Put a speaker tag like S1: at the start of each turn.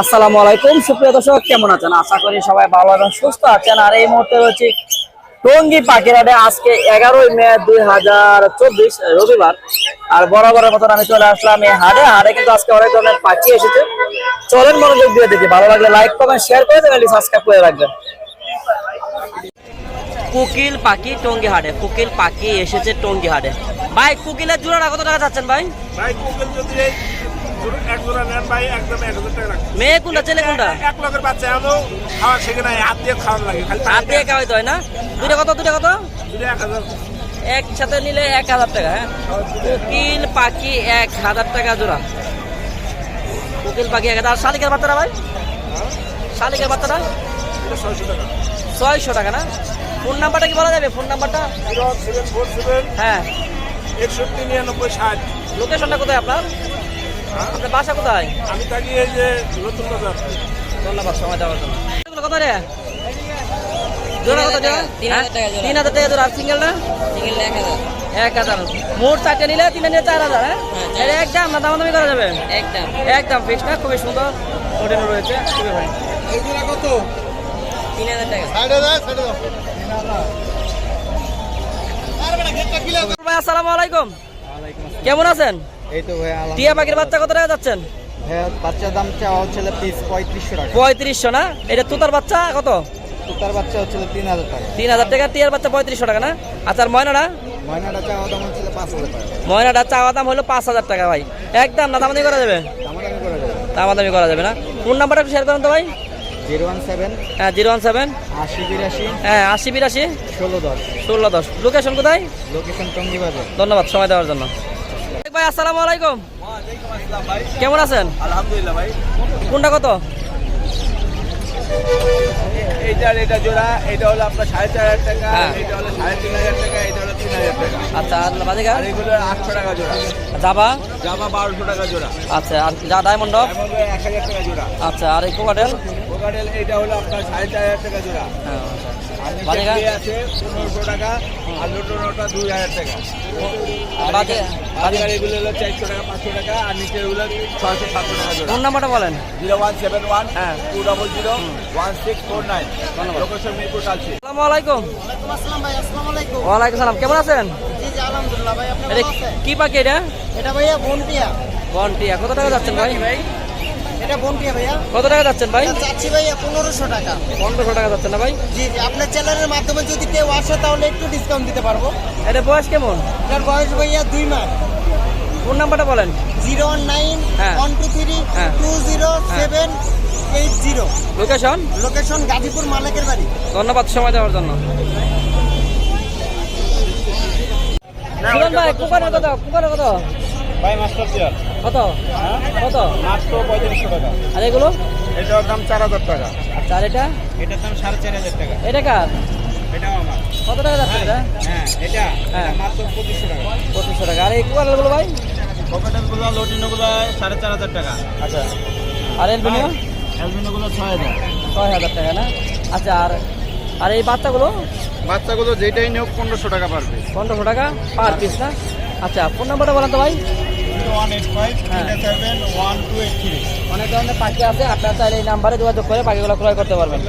S1: আসসালামু আলাইকুম সুপ্রিয় দর্শক, কেমন আছেন? আশা করি সবাই ভালো আছেন, সুস্থ আছেন। আর এই মুহূর্তে রয়েছে টঙ্গী পাখির হাটে। আজকে 11ই মে 2024 রবিবার। আর বরাবরের মতন আমি চলে আসলাম এই হাটে। হাটে কিন্তু আজকে অনেক ধরনের পাখি এসেছে। চলেন মনোযোগ দিয়ে দেখি, ভালো লাগলে লাইক কমেন্ট শেয়ার করে দেবেন, সাবস্ক্রাইব করে রাখবেন। কোকিল পাখি টঙ্গী হাটে, কোকিল পাখি এসেছে টঙ্গী হাটে। ভাই কোকিলের জোড়াটা কত টাকা যাচ্ছেন ভাই?
S2: ভাই কোকিল যদি এই এক জোড়া নেন ভাই একদম 1000 টাকা রাখবেন।
S1: মেয়ে কোনটা ছেলে কোনটা?
S2: এক লোকের বাচ্চা এমন খাওয়া শেখে নাই, হাত দিয়ে খাওয়ার লাগে, খালি
S1: হাত দিয়ে খাওয়াইতে হয় না? দুইটা কত?
S2: দুটো 1000
S1: একসাথে নিলে 1000 টাকা। হ্যাঁ, কোকিল পাখি 1000 টাকা জোড়া। কোকিল পাখি 1000। আর শালিকের বাচ্চাটা ভাই? শালিকের বাচ্চাটা
S2: 600 টাকা।
S1: 600 টাকা না? ফোন নাম্বারটা কি বলা যাবে? ফোন নাম্বারটা?
S2: 0747
S1: হ্যাঁ।
S2: 6199 60।
S1: লোকেশনটা কোথায় আপনার? আপনার বাসা কোথায়?
S2: আমি থাকি এই যে নতুন বাজার।
S1: ধন্যবাদ সময় দেওয়ার জন্য। এগুলো কত রে? জোড়া কত জোড়া?
S3: 3000 টাকা জোড়া।
S1: 3000 টাকা জোড়া। আর সিঙ্গেলটা?
S3: সিঙ্গেল 1000।
S1: 1000। মোট 4টে নিলে 3 নিলে 4000। হ্যাঁ,
S3: হ্যাঁ,
S1: এর একদম না দামাদামি করা যাবে?
S3: একদম।
S1: একদম ফিক্স না? খুবই সুন্দর ওডেন রয়েছে, খুবই ভাই।
S2: এই জোড়া কত?
S3: 3000 টাকা।
S1: ভাই আসসালামু আলাইকুম, কেমন আছেন?
S4: এই তো ভাই
S1: টিয়া পাখির বাচ্চা কত টাকা যাচ্ছেন?
S4: ভাইয়া বাচ্চার দাম চাওয়া হচ্ছিল পিস 3500 টাকা।
S1: 3500 না? এটা তোতার বাচ্চা কত?
S4: তার বাচ্চা হচ্ছিল 3000 টাকা।
S1: 3000 টাকা। টিয়ার বাচ্চা 3500 টাকা না? আচ্ছা, আর ময়নাটা?
S4: ময়নাটা চাওয়া দাম হচ্ছিল 5000 টাকা।
S1: ময়নাটা চাওয়া দাম হলো 5000 টাকা ভাই। একদম না দামাদামি করা যাবে?
S4: দামাদামি করে দেবেন।
S1: দামাদামি করা যাবে না? ফোন নাম্বারটা একটু শেয়ার করেন তো ভাই।
S4: 017
S1: হ্যাঁ, 017
S4: 80 82
S1: হ্যাঁ 80 82
S4: 1610।
S1: 1610। লোকেশন কোথায়?
S4: লোকেশন টঙ্গী বাজার।
S1: ধন্যবাদ সময় দেওয়ার জন্য। ভাই আসসালামু আলাইকুম, কেমন আছেন?
S2: আলহামদুলিল্লাহ ভাই।
S1: কোনটা কত?
S2: এটা জোড়া, এটা হলো আপনার 4500 টাকা,
S1: হ্যাঁ।
S2: এটা হলো 3500 টাকা, এটা হলো 3000 টাকা।
S1: আচ্ছা, আর বাজিকার?
S2: আর এগুলো 800 টাকা জোড়া।
S1: জাবা?
S2: জামা 1200 টাকা জোড়া।
S1: আচ্ছা, আর যা ডায়মন্ড?
S2: এমন 1000 টাকা জোড়া।
S1: আচ্ছা, আর এই কোকাটেল?
S2: কোকাটেল এটা হলো আপনার 4500 টাকা জোড়া।
S1: হ্যাঁ, আচ্ছা।
S2: আর নিচে
S1: বাজিকার?
S2: গিয়ে আছে 1500 টাকা, আর লোটোনোটা 2000 টাকা। আর
S1: বাজে-
S2: বাজিকার এগুলো হলো 400 টাকা, 500 টাকা, আর নিচে এগুলো 600 700 টাকা জোড়া।
S1: ফোন নাম্বারটা বলেন।
S2: 0171
S1: হ্যাঁ।
S2: 200 1649। লোকেশন মিরপুর কালচি।
S1: আসসালামু আলাইকুম।
S5: ভাই আসসালামু আলাইকুম।
S1: ওয়ালাইকুম সালাম, কেমন আছেন?
S5: জি জি আলহামদুলিল্লাহ ভাই, আপনি
S1: এটা
S5: ভালো আছেন?
S1: কি পাখি এটা?
S5: এটা ভাইয়া বনটিয়া।
S1: বনটিয়া কত টাকা যাচ্ছেন ভাই?
S5: এটা বনটিয়া ভাইয়া।
S1: কত টাকা যাচ্ছেন ভাই?
S5: এটা চাচ্ছি ভাইয়া 1500 টাকা।
S1: 1500 টাকা যাচ্ছেন না ভাই?
S5: জি জি, আপনার চ্যানেলের মাধ্যমে যদি কেউ আসে তাহলে একটু ডিসকাউন্ট দিতে পারবো।
S1: এটা বয়স কেমন?
S5: এটার বয়স ভাইয়া 2 মাস।
S1: ফোন নাম্বারটা বলেন।
S5: 019
S1: হ্যাঁ।
S5: 123
S1: হ্যাঁ।
S5: 20780।
S1: লোকেশন?
S5: লোকেশন গাজীপুর মালিকের বাড়ি।
S1: ধন্যবাদ সময় দেওয়ার জন্য। সুমন ভাই, কুকারের কত? কুকারের কত?
S2: ভাই মাস্টার চেয়ার
S1: কত? কত?
S2: মাত্র 3500 টাকা।
S1: আর এগুলো?
S2: এটার দাম 4000 টাকা।
S1: আচ্ছা, আর এটা?
S2: এটার দাম 4500 টাকা।
S1: এটা কার?
S2: এটাও আমার।
S1: কত টাকা যাচ্ছে এটা?
S2: হ্যাঁ, এটা
S1: হ্যাঁ।
S2: মাত্র 2500 টাকা।
S1: 2500 টাকা। আর এই কুকারগুলো ভাই?
S2: পকেটেলগুলো লোটিনোগুলো 4500 টাকা।
S1: আচ্ছা, আর এলবিনিও?
S2: অ্যালবিনোগুলো 6000।
S1: 6000 টাকা না? আচ্ছা, আর আর এই বাচ্চাগুলো?
S2: বাচ্চাগুলো যেটাই নিয়োগ 1500 টাকা পারবে।
S1: 1500 টাকা পার পিস না? আচ্ছা, ফোন নাম্বারটা বলেন তো ভাই।
S2: 0185
S1: হ্যাঁ।
S2: 37 1283।
S1: অনেক ধরনের পাখি আছে, আপনারা চাইলে এই নাম্বারে যোগাযোগ করে পাখিগুলো ক্রয় করতে পারবেন।